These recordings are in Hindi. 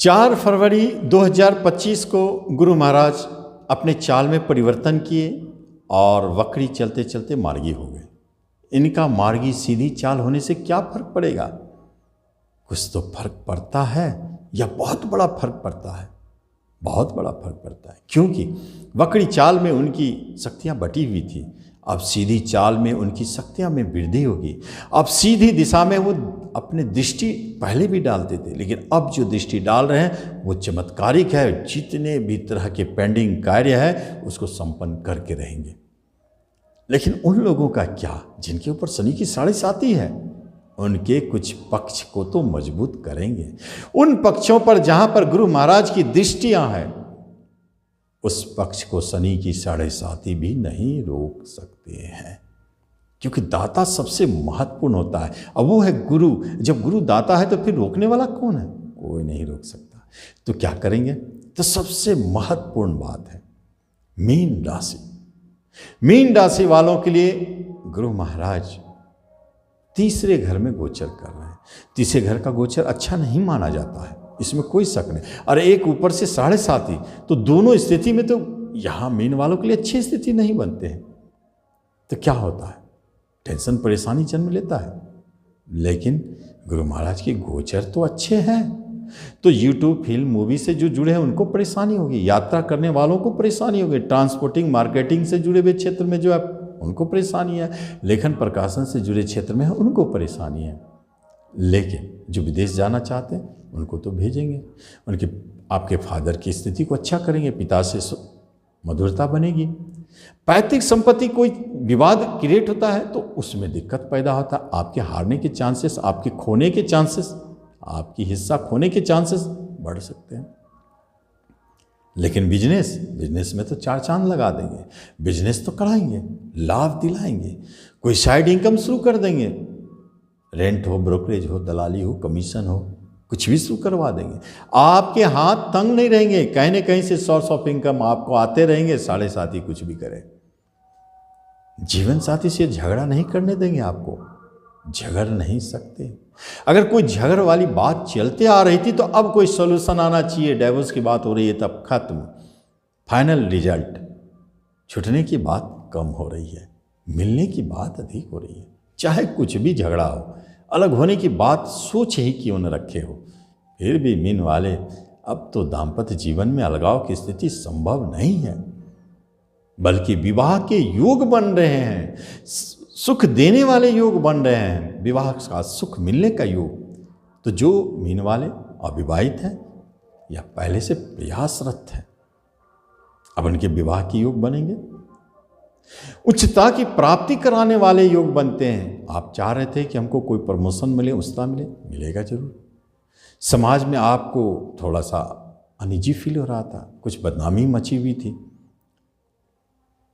4 फरवरी 2025 को गुरु महाराज अपने चाल में परिवर्तन किए और वक्री चलते चलते मार्गी हो गए। इनका मार्गी सीधी चाल होने से क्या फर्क पड़ेगा? कुछ तो फर्क पड़ता है या बहुत बड़ा फर्क पड़ता है, बहुत बड़ा फर्क पड़ता है। क्योंकि वक्री चाल में उनकी शक्तियाँ बटी हुई थी, अब सीधी चाल में उनकी शक्तियाँ में वृद्धि होगी। अब सीधी दिशा में वो अपने दृष्टि पहले भी डालते थे, लेकिन अब जो दृष्टि डाल रहे हैं वो चमत्कारिक है। जितने भी तरह के पेंडिंग कार्य है उसको संपन्न करके रहेंगे। लेकिन उन लोगों का क्या जिनके ऊपर शनि की 7.5 है, उनके कुछ पक्ष को तो मजबूत करेंगे। उन पक्षों पर जहां पर गुरु महाराज की दृष्टियां हैं, उस पक्ष को शनि की 7.5 भी नहीं रोक सकते हैं, क्योंकि दाता सबसे महत्वपूर्ण होता है। अब वो है गुरु। जब गुरु दाता है तो फिर रोकने वाला कौन है? कोई नहीं रोक सकता। तो क्या करेंगे? तो सबसे महत्वपूर्ण बात है मीन राशि। मीन राशि वालों के लिए गुरु महाराज तीसरे घर में गोचर कर रहे हैं। तीसरे घर का गोचर अच्छा नहीं माना जाता है, इसमें कोई शक नहीं। और एक ऊपर से 7.5, तो दोनों स्थिति में तो यहाँ मीन वालों के लिए अच्छी स्थिति नहीं बनते हैं। तो क्या होता है? टेंशन परेशानी जन्म लेता है। लेकिन गुरु महाराज के गोचर तो अच्छे हैं, तो यूट्यूब फिल्म मूवी से जो जुड़े हैं उनको परेशानी होगी, यात्रा करने वालों को परेशानी होगी, ट्रांसपोर्टिंग मार्केटिंग से जुड़े हुए क्षेत्र में जो है उनको परेशानी है, लेखन प्रकाशन से जुड़े क्षेत्र में है उनको परेशानी है। लेकिन जो विदेश जाना चाहते हैं उनको तो भेजेंगे, उनके आपके फादर की स्थिति को अच्छा करेंगे, पिता से मधुरता बनेगी। पैतृक संपत्ति कोई विवाद क्रिएट होता है तो उसमें दिक्कत पैदा होता है। आपके हारने के चांसेस, आपके खोने के चांसेस, आपकी हिस्सा खोने के चांसेस बढ़ सकते हैं। लेकिन बिजनेस में तो 4 चांद लगा देंगे। बिजनेस तो कराएंगे, लाभ दिलाएंगे, कोई साइड इनकम शुरू कर देंगे। रेंट हो, ब्रोकरेज हो, दलाली हो, कमीशन हो, कुछ भी शुरू करवा देंगे। आपके हाथ तंग नहीं रहेंगे, कहीं न कहीं से सोर्स ऑफ इनकम आपको आते रहेंगे। 7.5 कुछ भी करे, जीवन साथी से झगड़ा नहीं करने देंगे, आपको झगड़ नहीं सकते। अगर कोई झगड़ वाली बात चलते आ रही थी तो अब कोई सोल्यूशन आना चाहिए। डाइवोर्स की बात हो रही है तब खत्म, फाइनल रिजल्ट। छूटने की बात कम हो रही है, मिलने की बात अधिक हो रही है। चाहे कुछ भी झगड़ा हो, अलग होने की बात सोच ही क्यों न रखे हो, फिर भी मीन वाले अब तो दाम्पत्य जीवन में अलगाव की स्थिति संभव नहीं है, बल्कि विवाह के योग बन रहे हैं, सुख देने वाले योग बन रहे हैं, विवाह का सुख मिलने का योग। तो जो मीन वाले अविवाहित हैं या पहले से प्रयासरत हैं, अब उनके विवाह के योग बनेंगे। उच्चता की प्राप्ति कराने वाले योग बनते हैं। आप चाह रहे थे कि हमको कोई प्रमोशन मिले, उच्चता मिले, मिलेगा जरूर। समाज में आपको थोड़ा सा अनिजी फील हो रहा था, कुछ बदनामी मची हुई थी,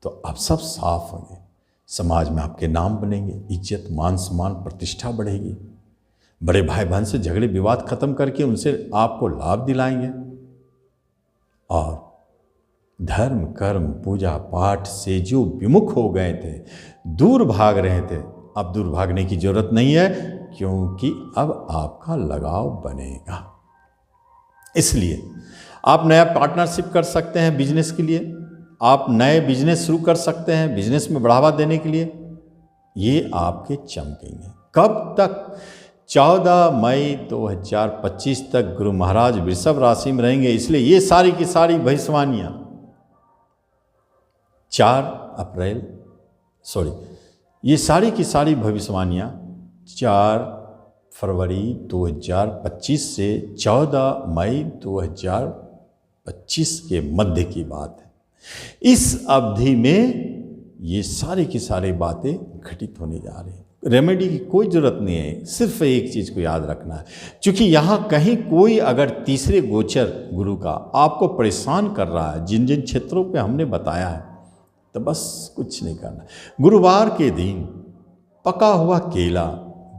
तो अब सब साफ होंगे। समाज में आपके नाम बनेंगे, इज्जत, मान सम्मान, प्रतिष्ठा बढ़ेगी। बड़े भाई बहन से झगड़े विवाद खत्म करके उनसे आपको लाभ दिलाएंगे। और धर्म, कर्म, पूजा पाठ से जो विमुख हो गए थे, दूर भाग रहे थे, अब दूर भागने की जरूरत नहीं है, क्योंकि अब आपका लगाव बनेगा। इसलिए आप नया पार्टनरशिप कर सकते हैं बिजनेस के लिए, आप नए बिजनेस शुरू कर सकते हैं बिजनेस में बढ़ावा देने के लिए। ये आपके चमकेंगे। कब तक? 14 मई 2025 तक गुरु महाराज वृषभ राशि में रहेंगे। इसलिए ये सारी की सारी भविष्यवाणियां 4 फरवरी 2025 से 14 मई 2025 के मध्य की बात है। इस अवधि में ये सारी की सारी बातें घटित होने जा रही हैं। रेमेडी की कोई ज़रूरत नहीं है, सिर्फ एक चीज़ को याद रखना है। क्योंकि यहाँ कहीं कोई अगर तीसरे गोचर गुरु का आपको परेशान कर रहा है, जिन जिन क्षेत्रों पे हमने बताया है, तो बस कुछ नहीं करना। गुरुवार के दिन पका हुआ केला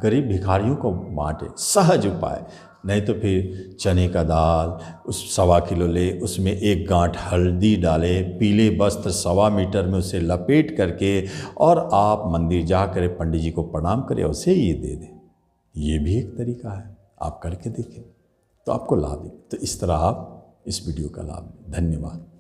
गरीब भिखारियों को बांटे, सहज उपाय। नहीं तो फिर चने का दाल उस 1.25 किलो ले, उसमें 1 गांठ हल्दी डाले, पीले वस्त्र 1.25 मीटर में उसे लपेट करके और आप मंदिर जा कर पंडित जी को प्रणाम करें, उसे ये दे दें। ये भी एक तरीका है, आप करके देखें। तो आपको लाभ है। तो इस तरह आप इस वीडियो का लाभ लें। धन्यवाद।